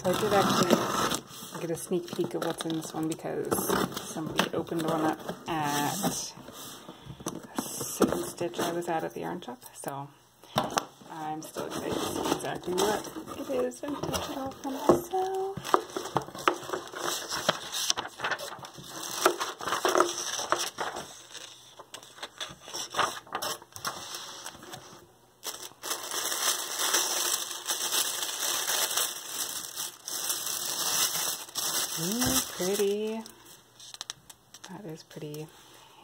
So I did actually get a sneak peek of what's in this one because somebody opened one up at Six Stitch I was at the yarn shop. So I'm still excited to see exactly what it is and touch it all for myself. Pretty. That is pretty.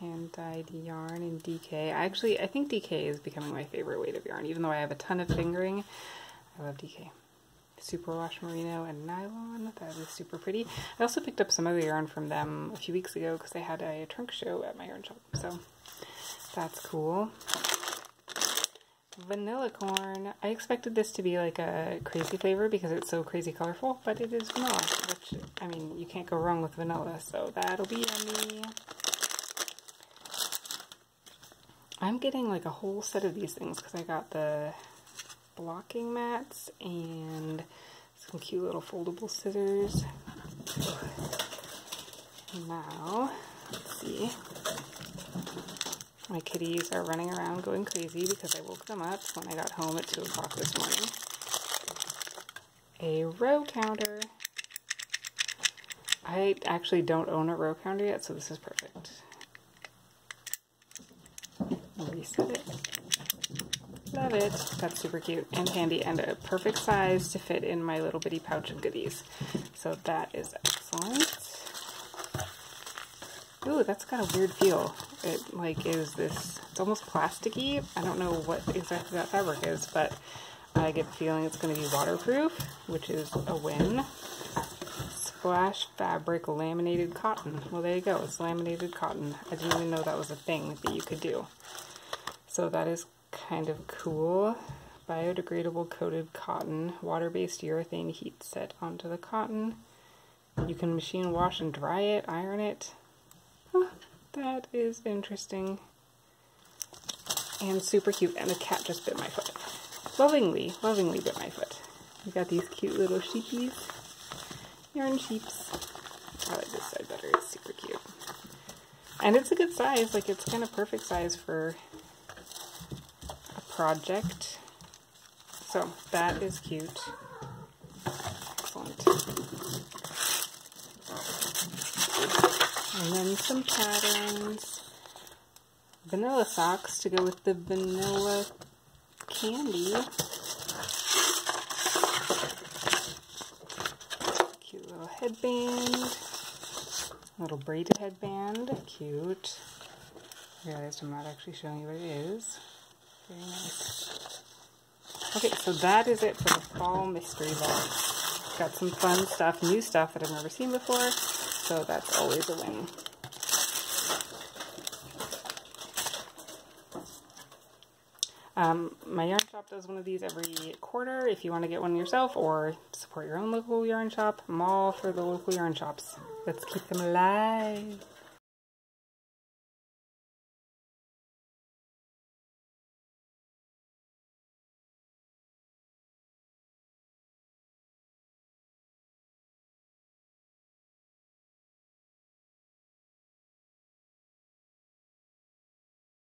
Hand-dyed yarn in DK. I think DK is becoming my favorite weight of yarn, even though I have a ton of fingering. I love DK. Superwash merino and nylon. That is super pretty. I also picked up some other yarn from them a few weeks ago because they had a trunk show at my yarn shop, so that's cool. Vanilla corn. I expected this to be like a crazy flavor because it's so crazy colorful, but it is vanilla, which, I mean, you can't go wrong with vanilla, so that'll be yummy. I'm getting like a whole set of these things because I got the blocking mats and some cute little foldable scissors. Now, let's see. My kitties are running around going crazy because I woke them up when I got home at 2 o'clock this morning. A row counter. I actually don't own a row counter yet, so this is perfect. Reset it. Love it. That's super cute and handy and a perfect size to fit in my little bitty pouch of goodies. So that is excellent. Ooh, that's got a weird feel. It like is this, it's almost plasticky. I don't know what exactly that fabric is, but I get the feeling it's going to be waterproof, which is a win. Splash fabric laminated cotton. Well, there you go. It's laminated cotton. I didn't even know that was a thing that you could do. So that is kind of cool. Biodegradable coated cotton, water-based urethane heat set onto the cotton. You can machine wash and dry it, iron it. Huh, that is interesting. And super cute. And the cat just bit my foot. Lovingly bit my foot. We got these cute little sheepies. Yarn sheeps. I like this side better. It's super cute. And it's a good size. Like, it's kind of perfect size for a project. So, that is cute. Excellent. And then some patterns. Vanilla socks to go with the vanilla candy. Cute little headband. Little braided headband. Cute. I realized I'm not actually showing you what it is. Very nice. Okay, so that is it for the fall mystery box. Got some fun stuff, new stuff that I've never seen before. So that's always a win. My yarn shop does one of these every quarter if you want to get one yourself or support your own local yarn shop. I'm all for the local yarn shops. Let's keep them alive.